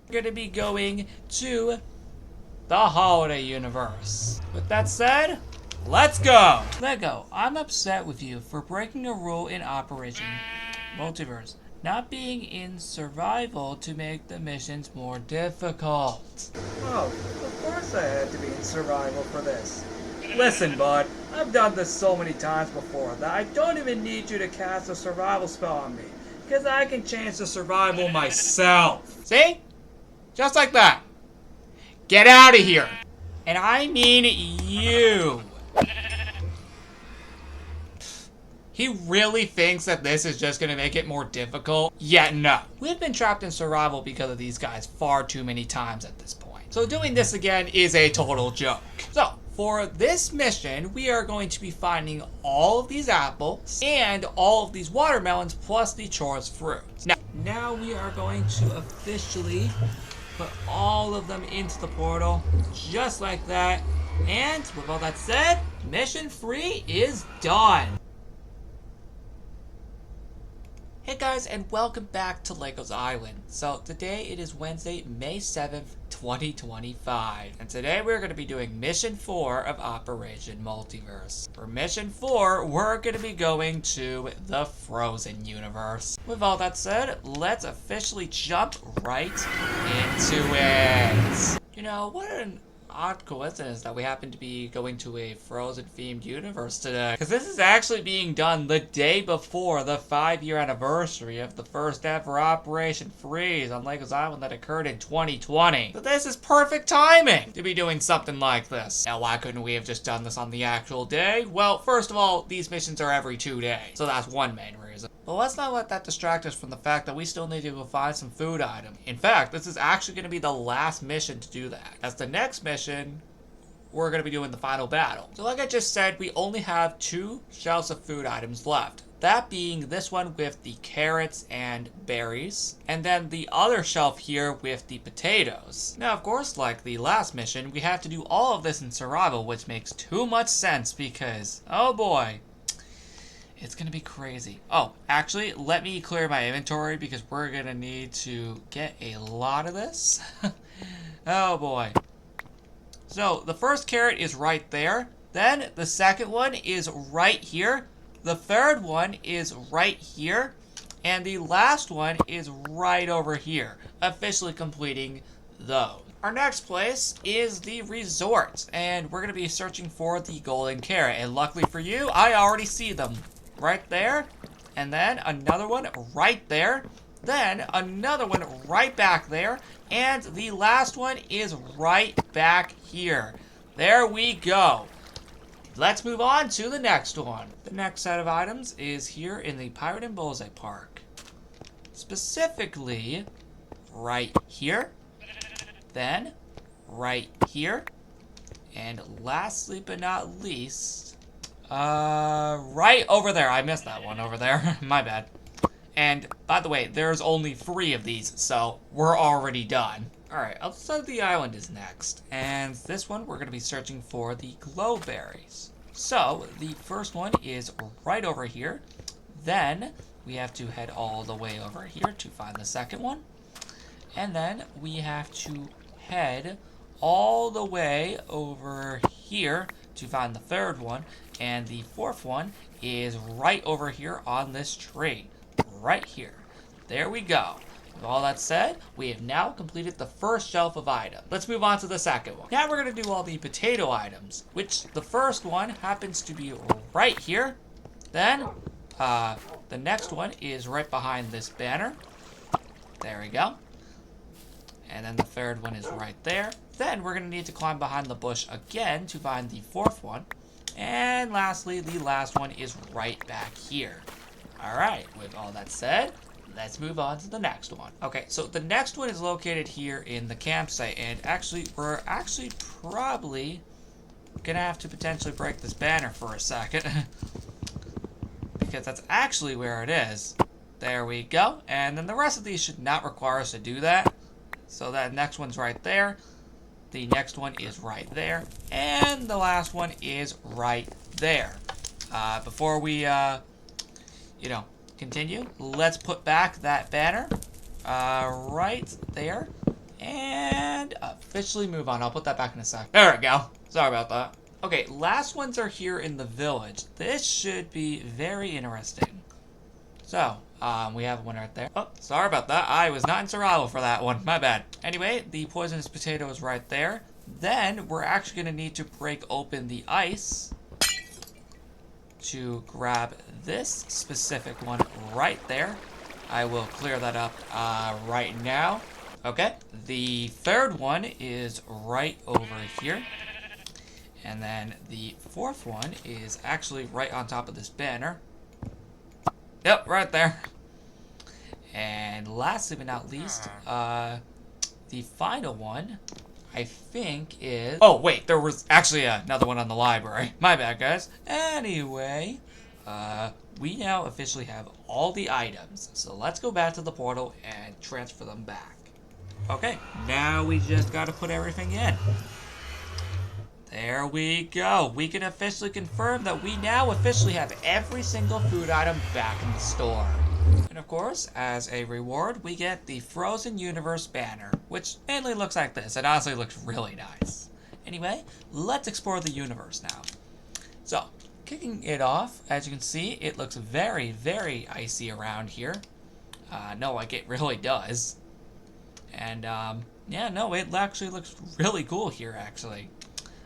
We're gonna be going to the holiday universe. With that said, let's go! Lego, I'm upset with you for breaking a rule in Operation Multiverse, not being in survival to make the missions more difficult. Oh, of course I had to be in survival for this. Listen, bud, I've done this so many times before that I don't even need you to cast a survival spell on me, because I can change the survival myself. See? Just like that. Get out of here! And I mean you! He really thinks that this is just gonna make it more difficult? Yeah, no. We've been trapped in survival because of these guys far too many times at this point. So doing this again is a total joke. So, for this mission, we are going to be finding all of these apples and all of these watermelons plus the choice fruits. Now we are going to officially put all of them into the portal, just like that. And with all that said, mission 3 is done. Hey guys, and welcome back to Lego's Island. So today it is Wednesday, May 7th, 2025. And today we're going to be doing Mission 4 of Operation Multiverse. For Mission 4, we're going to be going to the Frozen universe. With all that said, let's officially jump right into it. You know, what an odd coincidence that we happen to be going to a Frozen themed universe today, because this is actually being done the day before the 5-year anniversary of the first ever Operation Freeze on Lego's Island that occurred in 2020. So this is perfect timing to be doing something like this. Now, why couldn't we have just done this on the actual day? Well, first of all, these missions are every 2 days, so that's one main reason. But let's not let that distract us from the fact that we still need to go find some food items. In fact, this is actually going to be the last mission to do that. As the next mission, we're going to be doing the final battle. So like I just said, we only have 2 shelves of food items left. That being this one with the carrots and berries, and then the other shelf here with the potatoes. Now, of course, like the last mission, we have to do all of this in survival, which makes too much sense because, oh boy, it's gonna be crazy. Oh, actually, let me clear my inventory because we're gonna need to get a lot of this. Oh boy. So, the first carrot is right there. Then, the second one is right here. The third one is right here. And the last one is right over here. Officially completing those. Our next place is the resort. And we're gonna be searching for the golden carrot. And luckily for you, I already see them. Right there, and then another one right there, then another one right back there, and the last one is right back here. There we go. Let's move on to the next one. The next set of items is here in the Pirate and Bullseye Park. Specifically, right here, then right here, and lastly but not least, right over there. I missed that one over there. My bad. And, by the way, there's only 3 of these, so we're already done. Alright, outside the island is next. And this one, we're going to be searching for the glow berries. So, the first one is right over here. Then, we have to head all the way over here to find the second one. And then, we have to head all the way over here to find the third one. And the fourth one is right over here on this tree. Right here. There we go. With all that said, we have now completed the first shelf of items. Let's move on to the second one. Now we're going to do all the potato items, which the first one happens to be right here. Then, the next one is right behind this banner. There we go. And then the third one is right there. Then we're going to need to climb behind the bush again to find the fourth one. And lastly, the last one is right back here. Alright, with all that said, let's move on to the next one. Okay, so the next one is located here in the campsite, and we're actually probably gonna have to potentially break this banner for a second. Because that's actually where it is. There we go. And then the rest of these should not require us to do that. So that next one's right there. The next one is right there. And the last one is right there. Before we, continue, let's put back that banner right there. And officially move on. I'll put that back in a sec. There we go. Sorry about that. Okay, last ones are here in the village. This should be very interesting. So, we have one right there. Oh, sorry about that. I was not in survival for that one. My bad. Anyway, the poisonous potato is right there. Then, we're actually going to need to break open the ice to grab this specific one right there. I will clear that up right now. Okay, the third one is right over here. And then the fourth one is actually right on top of this banner. Yep, right there. And lastly but not least, the final one, I think is... Oh, wait, there was actually another one on the library. My bad, guys. Anyway, we now officially have all the items. So let's go back to the portal and transfer them back. Okay, now we just gotta put everything in. There we go. We can officially confirm that we now officially have every single food item back in the store. And of course, as a reward, we get the Frozen Universe banner, which mainly looks like this. It honestly looks really nice. Anyway, let's explore the universe now. So, kicking it off, as you can see, it looks very, very icy around here. No, like it really does. And, yeah, no, it actually looks really cool here, actually.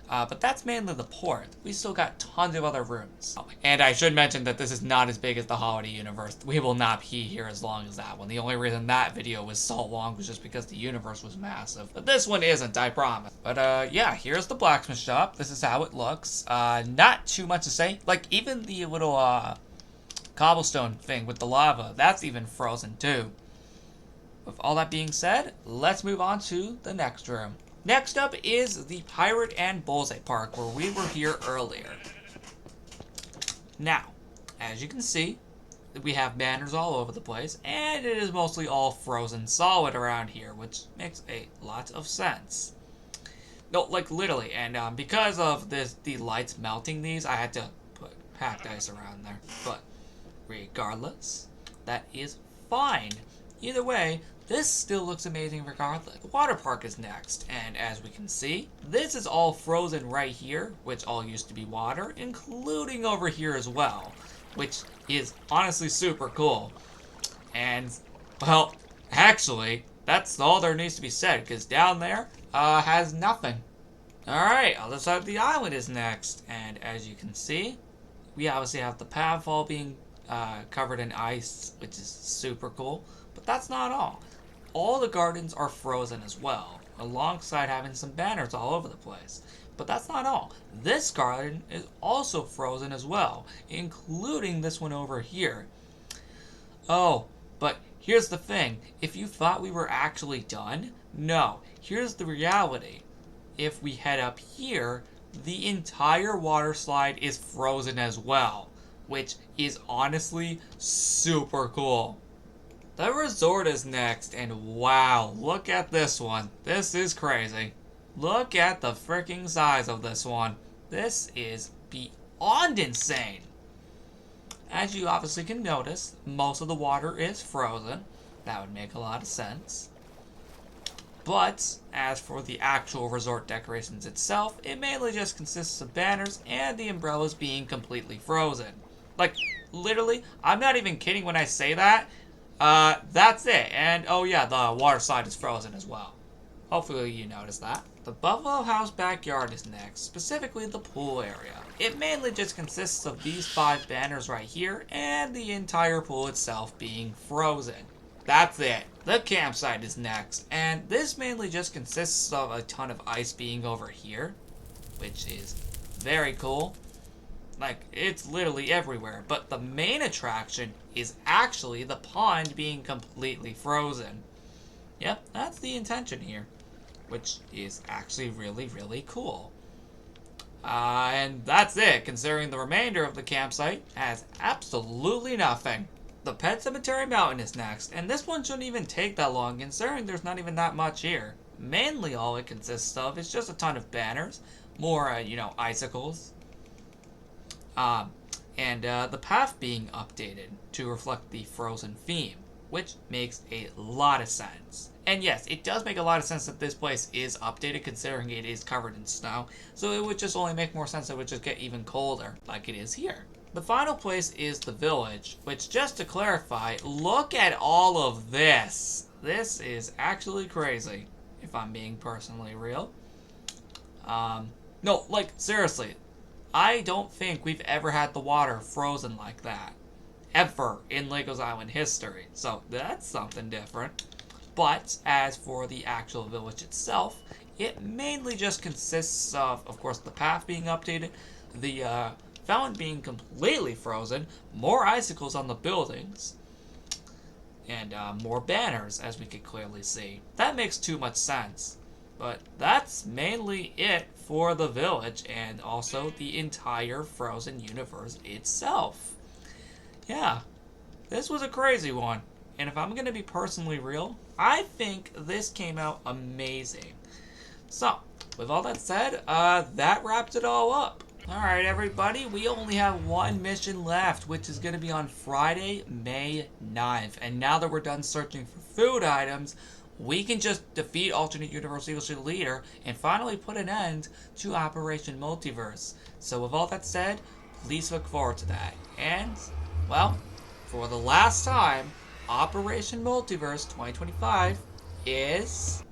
But that's mainly the port. We still got tons of other rooms. Oh, and I should mention that this is not as big as the Holiday Universe. We will not be here as long as that one. The only reason that video was so long was just because the universe was massive. But this one isn't, I promise. But, yeah, here's the blacksmith shop. This is how it looks. Not too much to say. Like, even the little, cobblestone thing with the lava, that's even frozen, too. With all that being said, let's move on to the next room. Next up is the Pirate and Bullseye Park, where we were here earlier. Now, as you can see, we have banners all over the place, and it is mostly all frozen solid around here, which makes a lot of sense. No, like literally, and because of the lights melting these, I had to put packed ice around there. But regardless, that is fine. Either way, this still looks amazing regardless. The water park is next, and as we can see, this is all frozen right here, which all used to be water, including over here as well, which is honestly super cool. And, well, actually, that's all there needs to be said, because down there, has nothing. Alright, other side of the island is next, and as you can see, we obviously have the pathway being covered in ice, which is super cool, but that's not all. All the gardens are frozen as well, alongside having some banners all over the place. But that's not all. This garden is also frozen as well, including this one over here. Oh, but here's the thing. If you thought we were actually done, no. Here's the reality. If we head up here, the entire water slide is frozen as well, which is honestly super cool. The resort is next, and wow, look at this one. This is crazy. Look at the freaking size of this one. This is beyond insane. As you obviously can notice, most of the water is frozen. That would make a lot of sense. But, as for the actual resort decorations itself, it mainly just consists of banners and the umbrellas being completely frozen. Like, literally, I'm not even kidding when I say that. That's it. And, oh yeah, the water slide is frozen as well. Hopefully you noticed that. The Buffalo House backyard is next, specifically the pool area. It mainly just consists of these 5 banners right here, and the entire pool itself being frozen. That's it. The campsite is next, and this mainly just consists of a ton of ice being over here, which is very cool. Like, it's literally everywhere, but the main attraction is actually the pond being completely frozen. Yep, that's the intention here, which is actually really, really cool. And that's it, considering the remainder of the campsite has absolutely nothing. The Pet Cemetery Mountain is next, and this one shouldn't even take that long, considering there's not even that much here. Mainly all it consists of is just a ton of banners, more, icicles, and the path being updated to reflect the frozen theme, which makes a lot of sense. And yes, it does make a lot of sense that this place is updated considering it is covered in snow, so it would just only make more sense that it would just get even colder, like it is here. The final place is the village, which, just to clarify, look at all of this. This is actually crazy, if I'm being personally real. No, like, seriously, I don't think we've ever had the water frozen like that. Ever in Legos Island history. So that's something different. But as for the actual village itself, it mainly just consists of course, the path being updated, the fountain being completely frozen, more icicles on the buildings, and more banners, as we could clearly see. That makes too much sense. But that's mainly it for the village and also the entire Frozen universe itself. Yeah, this was a crazy one. And if I'm going to be personally real, I think this came out amazing. So, with all that said, that wraps it all up. Alright everybody, we only have one mission left, which is going to be on Friday, May 9th. And now that we're done searching for food items, we can just defeat alternate universe Eagle Shield Leader and finally put an end to Operation Multiverse. So with all that said, please look forward to that. And, well, for the last time, Operation Multiverse 2025 is